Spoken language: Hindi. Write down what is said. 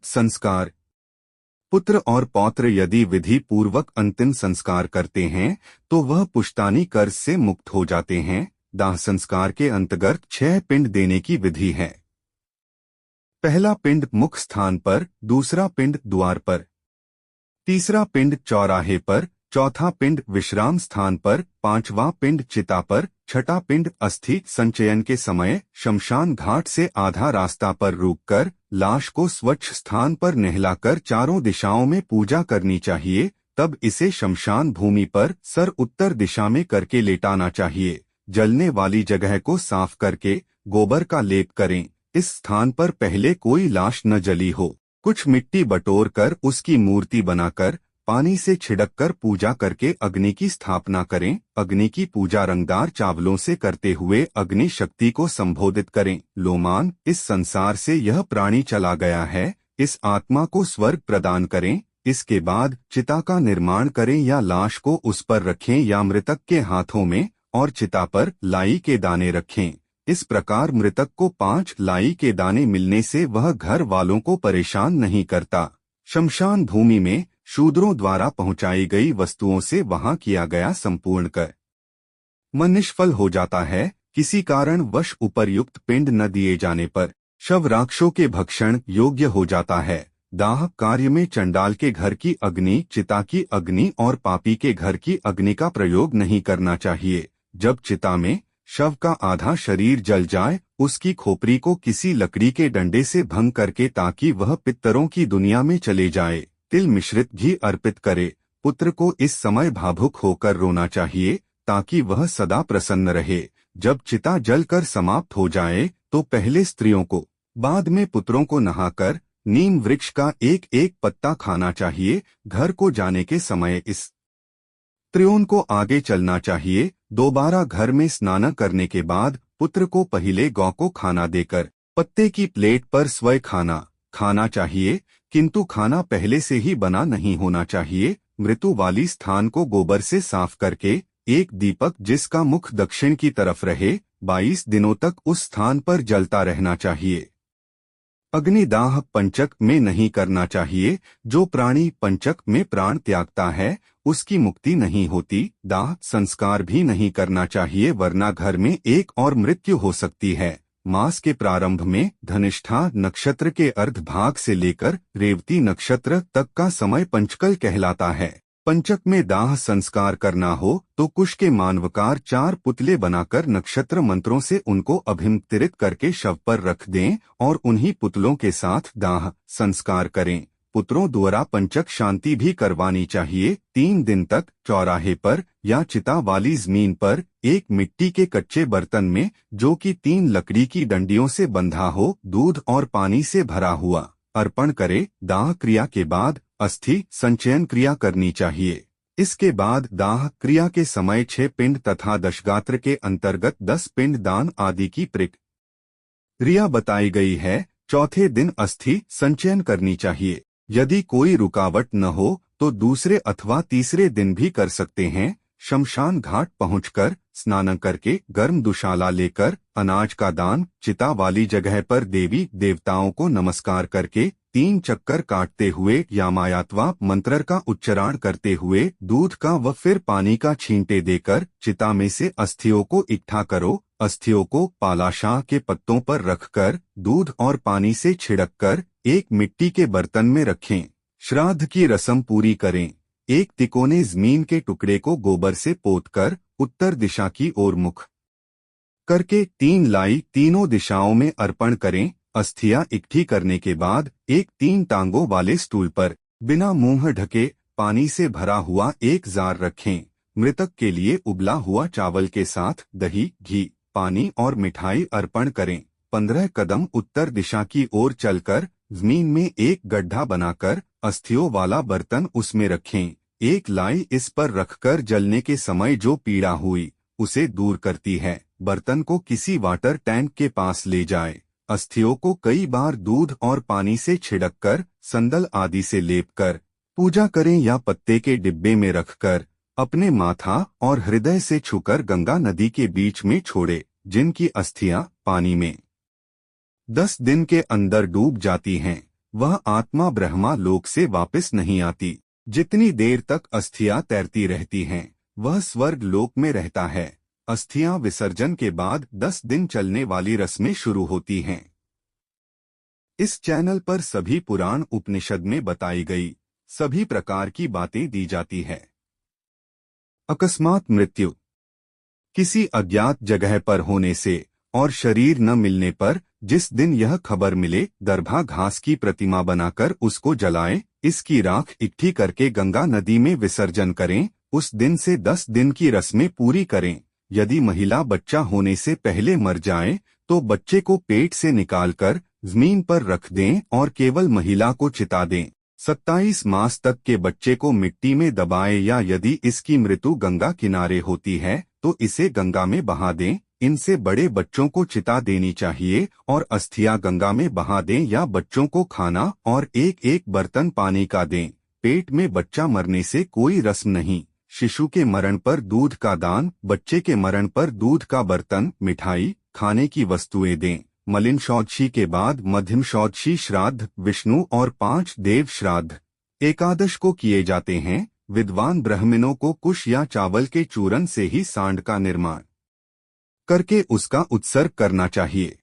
संस्कार। पुत्र और पौत्र यदि विधि पूर्वक अंतिम संस्कार करते हैं तो वह पुश्तानी कर्ज से मुक्त हो जाते हैं। दाह संस्कार के अंतर्गत 6 पिंड देने की विधि है। पहला पिंड मुख स्थान पर, दूसरा पिंड द्वार पर, तीसरा पिंड चौराहे पर, चौथा पिंड विश्राम स्थान पर, पांचवा पिंड चिता पर, छठा पिंड अस्थि संचयन के समय शमशान घाट से आधा रास्ता पर रुककर लाश को स्वच्छ स्थान पर नहलाकर चारों दिशाओं में पूजा करनी चाहिए। तब इसे शमशान भूमि पर सर उत्तर दिशा में करके लेटाना चाहिए। जलने वाली जगह को साफ करके गोबर का लेप करें। इस स्थान पर पहले कोई लाश न जली हो। कुछ मिट्टी बटोर कर उसकी मूर्ति बनाकर पानी से छिड़ककर पूजा करके अग्नि की स्थापना करें। अग्नि की पूजा रंगदार चावलों से करते हुए अग्नि शक्ति को संबोधित करें। लोमान, इस संसार से यह प्राणी चला गया है, इस आत्मा को स्वर्ग प्रदान करें। इसके बाद चिता का निर्माण करें या लाश को उस पर रखें या मृतक के हाथों में और चिता पर लाई के दाने रखें। इस प्रकार मृतक को 5 लाई के दाने मिलने से वह घर वालों को परेशान नहीं करता। शमशान भूमि में शूद्रों द्वारा पहुंचाई गई वस्तुओं से वहां किया गया संपूर्ण कर्म निष्फल हो जाता है। किसी कारण वश उपर्युक्त पिंड न दिए जाने पर शव राक्षसों के भक्षण योग्य हो जाता है। दाह कार्य में चंडाल के घर की अग्नि, चिता की अग्नि और पापी के घर की अग्नि का प्रयोग नहीं करना चाहिए। जब चिता में शव का आधा शरीर जल जाए, उसकी खोपड़ी को किसी लकड़ी के डंडे से भंग करके ताकि वह पितरों की दुनिया में चले जाए, तिल मिश्रित घी अर्पित करे। पुत्र को इस समय भावुक होकर रोना चाहिए ताकि वह सदा प्रसन्न रहे। जब चिता जलकर समाप्त हो जाए तो पहले स्त्रियों को, बाद में पुत्रों को नहाकर नीम वृक्ष का एक एक पत्ता खाना चाहिए। घर को जाने के समय इस स्त्रियों को आगे चलना चाहिए। दोबारा घर में स्नान करने के बाद पुत्र को पहले गौ को खाना देकर पत्ते की प्लेट पर स्वयं खाना चाहिए, किंतु खाना पहले से ही बना नहीं होना चाहिए। मृत्यु वाली स्थान को गोबर से साफ करके एक दीपक जिसका मुख दक्षिण की तरफ रहे 22 दिनों तक उस स्थान पर जलता रहना चाहिए। अग्निदाह पंचक में नहीं करना चाहिए। जो प्राणी पंचक में प्राण त्यागता है उसकी मुक्ति नहीं होती। दाह संस्कार भी नहीं करना चाहिए वरना घर में एक और मृत्यु हो सकती है। मास के प्रारंभ में धनिष्ठा नक्षत्र के अर्ध भाग से लेकर रेवती नक्षत्र तक का समय पंचकल कहलाता है। पंचक में दाह संस्कार करना हो तो कुश के मानवकार 4 पुतले बनाकर नक्षत्र मंत्रों से उनको अभिमंत्रित करके शव पर रख दें और उन्हीं पुतलों के साथ दाह संस्कार करें। पुत्रों द्वारा पंचक शांति भी करवानी चाहिए। 3 दिन तक चौराहे पर या चिता वाली जमीन पर एक मिट्टी के कच्चे बर्तन में, जो कि 3 लकड़ी की डंडियों से बंधा हो, दूध और पानी से भरा हुआ अर्पण करे। दाह क्रिया के बाद अस्थि संचयन क्रिया करनी चाहिए। इसके बाद दाह क्रिया के समय 6 पिंड तथा दशगात्र के अंतर्गत 10 पिंड दान आदि की प्रक्रिया बताई गई है। चौथे दिन अस्थि संचयन करनी चाहिए। यदि कोई रुकावट न हो तो दूसरे अथवा तीसरे दिन भी कर सकते हैं। शमशान घाट पहुंचकर स्नान करके गर्म दुशाला लेकर अनाज का दान, चिता वाली जगह पर देवी देवताओं को नमस्कार करके 3 चक्कर काटते हुए यामायात्वा मंत्र का उच्चारण करते हुए दूध का व फिर पानी का छींटे देकर चिता में से अस्थियों को इकट्ठा करो। अस्थियों को पालाशाह के पत्तों पर रखकर दूध और पानी से छिड़ककर एक मिट्टी के बर्तन में रखें। श्राद्ध की रस्म पूरी करें। एक तिकोने जमीन के टुकड़े को गोबर से पोतकर उत्तर दिशा की ओर मुख करके 3 लाई तीनों दिशाओं में अर्पण करें। अस्थियां इकट्ठी करने के बाद एक 3 टांगों वाले स्टूल पर बिना मुंह ढके पानी से भरा हुआ एक जार रखें। मृतक के लिए उबला हुआ चावल के साथ दही, घी, पानी और मिठाई अर्पण करें। 15 कदम उत्तर दिशा की ओर चलकर जमीन में एक गड्ढा बनाकर अस्थियों वाला बर्तन उसमें रखें। एक लाई इस पर रखकर जलने के समय जो पीड़ा हुई उसे दूर करती है। बर्तन को किसी वाटर टैंक के पास ले जाए। अस्थियों को कई बार दूध और पानी से छिड़ककर संदल आदि से लेपकर पूजा करें या पत्ते के डिब्बे में रखकर अपने माथा और हृदय से छूकर गंगा नदी के बीच में छोड़े, जिनकी अस्थियां पानी में 10 दिन के अंदर डूब जाती हैं। वह आत्मा ब्रह्मा लोक से वापस नहीं आती। जितनी देर तक अस्थियां तैरती रहती हैं, वह स्वर्ग लोक में रहता है। अस्थियां विसर्जन के बाद 10 दिन चलने वाली रस्में शुरू होती हैं। इस चैनल पर सभी पुराण उपनिषद में बताई गई सभी प्रकार की बातें दी जाती है। अकस्मात मृत्यु किसी अज्ञात जगह पर होने से और शरीर न मिलने पर जिस दिन यह खबर मिले, दरभा घास की प्रतिमा बनाकर उसको जलाएं, इसकी राख इकट्ठी करके गंगा नदी में विसर्जन करें। उस दिन से 10 दिन की रस्में पूरी करें। यदि महिला बच्चा होने से पहले मर जाए तो बच्चे को पेट से निकालकर जमीन पर रख दें और केवल महिला को चिता दें। 27 मास तक के बच्चे को मिट्टी में दबाएं, या यदि इसकी मृत्यु गंगा किनारे होती है तो इसे गंगा में बहा दें। इनसे बड़े बच्चों को चिता देनी चाहिए और अस्थियां गंगा में बहा दें, या बच्चों को खाना और एक एक बर्तन पानी का दें। पेट में बच्चा मरने से कोई रस्म नहीं। शिशु के मरण पर दूध का दान, बच्चे के मरण पर दूध का बर्तन, मिठाई, खाने की वस्तुएं दें। मलिन शौची के बाद मध्यम शौची श्राद्ध, विष्णु और 5 देव श्राद्ध एकादश को किए जाते हैं। विद्वान ब्राह्मणों को कुश या चावल के चूरन से ही सांड का निर्माण करके उसका उत्सर्ग करना चाहिए।